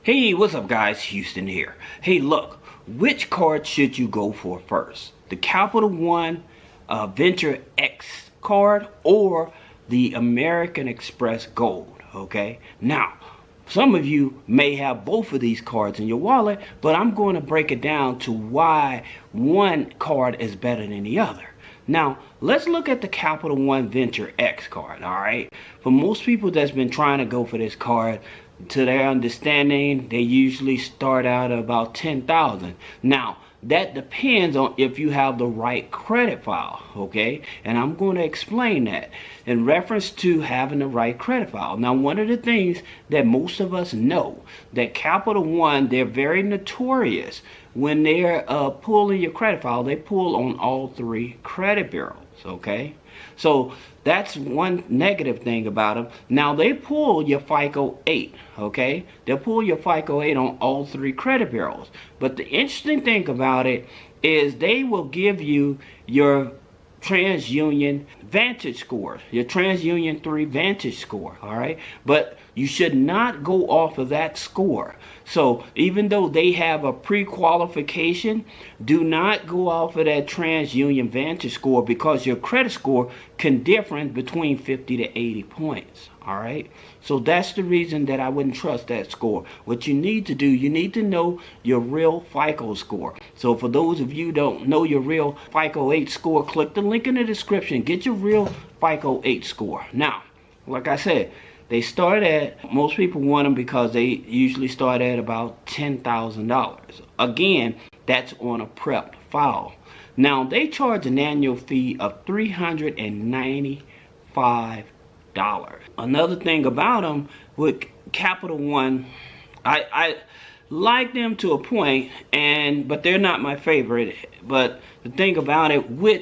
Hey, what's up guys? Houston here. Hey, look, which card should you go for first? The Capital One Venture X card or the American Express Gold, okay? Now, some of you may have both of these cards in your wallet, but I'm going to break it down to why one card is better than the other. Now, let's look at the Capital One Venture X card, all right? For most people that's been trying to go for this card, to their understanding, they usually start out at about 10,000. Now, that depends on if you have the right credit file, okay? And I'm going to explain that in reference to having the right credit file. Now, one of the things that most of us know, that Capital One, they're very notorious when they're pulling your credit file. They pull on all three credit bureaus, okay? So that's one negative thing about them. Now they pull your FICO 8, okay? They'll pull your FICO 8 on all three credit bureaus. But the interesting thing about it is they will give you your TransUnion Vantage score, your TransUnion 3 Vantage score, all right? But you should not go off of that score. So even though they have a pre-qualification, do not go off of that TransUnion Vantage score, because your credit score can differ between 50 to 80 points, all right? So that's the reason that I wouldn't trust that score. What you need to do, you need to know your real FICO score. So for those of you who don't know your real FICO 8 score, click the link in the description. Get your real FICO 8 score. Now, like I said, they start at, most people want them because they usually start at about $10,000. Again, that's on a prepped file. Now, they charge an annual fee of $395. Another thing about them with Capital One, I like them to a point, but they're not my favorite. But the thing about it, with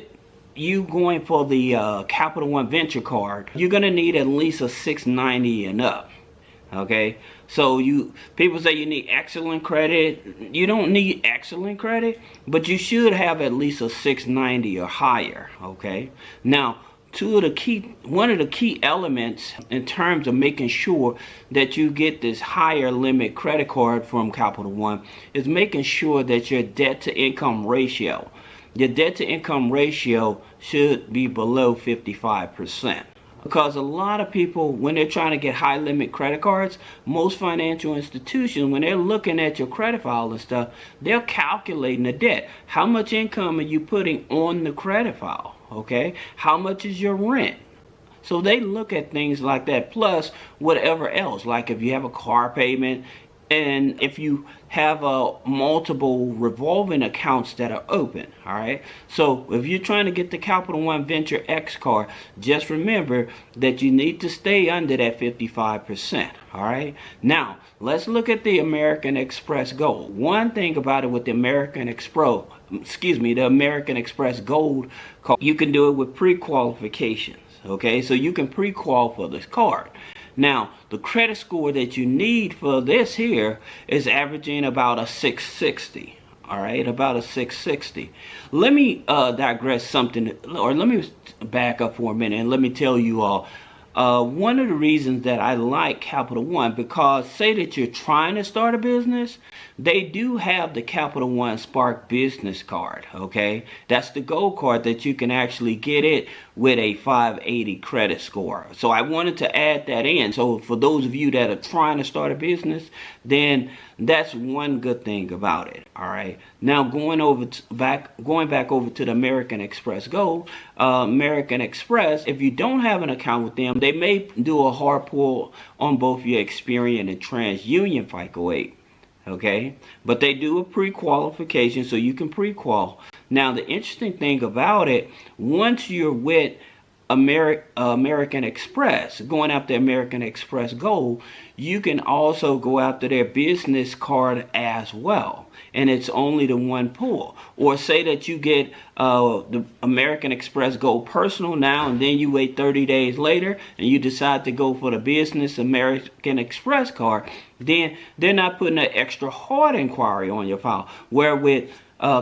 you going for the Capital One Venture card, you're gonna need at least a 690 and up, okay? So people say you need excellent credit. You don't need excellent credit, but you should have at least a 690 or higher, okay? Now, one of the key elements in terms of making sure that you get this higher limit credit card from Capital One is making sure that your debt to income ratio, should be below 55%. Because a lot of people, when they're trying to get high limit credit cards, most financial institutions, when they're looking at your credit file and stuff, they're calculating the debt. How much income are you putting on the credit file, okay? How much is your rent? So they look at things like that, plus whatever else, like if you have a car payment, and if you have multiple revolving accounts that are open, all right? So if you're trying to get the Capital One Venture X card, just remember that you need to stay under that 55%, all right? Now, let's look at the American Express Gold. One thing about it with the American Express Gold card, you can do it with pre-qualifications, okay? So you can pre-qual for this card. Now, the credit score that you need for this here is averaging about a 660. All right, about a 660. Let me digress something, or let me back up for a minute and let me tell you all. One of the reasons that I like Capital One, because say that you're trying to start a business, they do have the Capital One Spark Business Card, okay? That's the gold card that you can actually get it with a 580 credit score. So I wanted to add that in. So for those of you that are trying to start a business, then that's one good thing about it, all right? Now going back over to the American Express Gold, American Express, if you don't have an account with them, they may do a hard pull on both your Experian and TransUnion FICO 8, okay? But they do a pre-qualification, so you can pre-qual. Now the interesting thing about it, once you're with American Express, going after American Express Gold, you can also go after their business card as well, and it's only the one pull. Or say that you get the American Express Gold Personal now, and then you wait 30 days later and you decide to go for the business American Express card, then they're not putting an extra hard inquiry on your file. Where with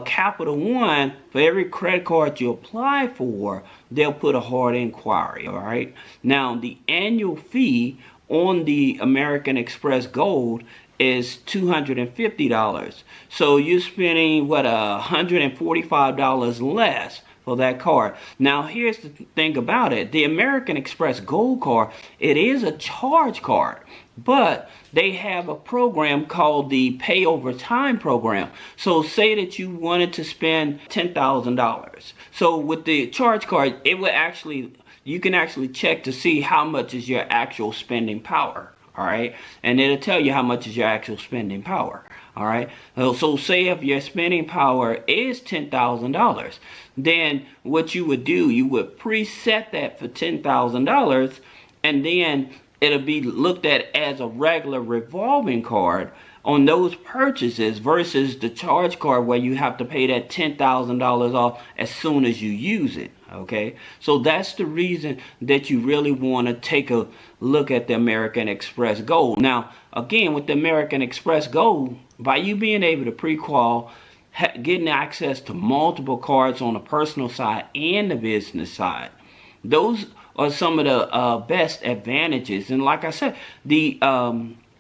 Capital One, for every credit card you apply for, they'll put a hard inquiry, all right? Now, the annual fee on the American Express Gold is $250. So you're spending what, $145 less for that card. Now here's the thing about it. The American Express Gold card, it is a charge card, but they have a program called the Pay Over Time program. So say that you wanted to spend $10,000. So with the charge card, it will actually, you can actually check to see how much is your actual spending power. All right, and it'll tell you how much is your actual spending power. All right, so say if your spending power is $10,000, then what you would do, you would preset that for $10,000, and then it'll be looked at as a regular revolving card on those purchases versus the charge card where you have to pay that $10,000 off as soon as you use it. Okay, so that's the reason that you really want to take a look at the American Express Gold. Now, again, with the American Express Gold, by you being able to pre-qual, getting access to multiple cards on the personal side and the business side, those are some of the best advantages. And like I said, the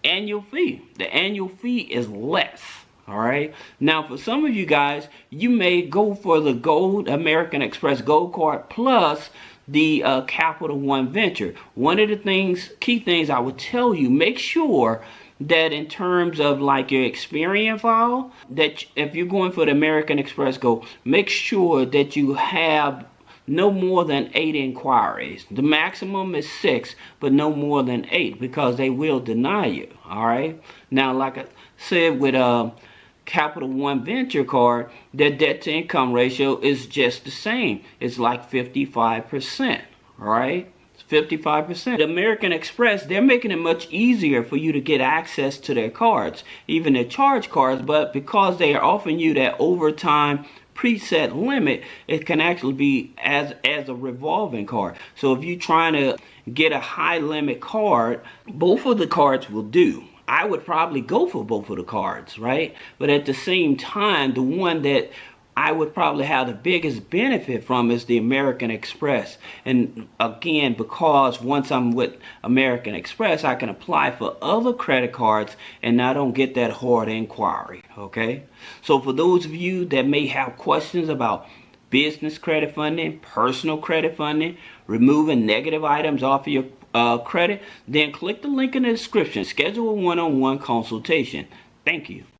annual fee is less. All right. Now, for some of you guys, you may go for the Gold American Express Gold card plus the Capital One Venture. One of the key things I would tell you, make sure that in terms of like your Experian file, that if you're going for the American Express Gold, make sure that you have no more than 8 inquiries. The maximum is 6, but no more than 8, because they will deny you. All right. Now, like I said, with Capital One Venture card, their debt to income ratio is just the same. It's like 55%. All right. 55%. The American Express, they're making it much easier for you to get access to their cards, even their charge cards, but because they are offering you that overtime preset limit, it can actually be as a revolving card. So if you're trying to get a high limit card, both of the cards will do. I would probably go for both of the cards, right? But at the same time, the one that I would probably have the biggest benefit from is the American Express. And again, because once I'm with American Express, I can apply for other credit cards and I don't get that hard inquiry, okay? So for those of you that may have questions about business credit funding, personal credit funding, removing negative items off of your credit, then click the link in the description. Schedule a one-on-one consultation. Thank you.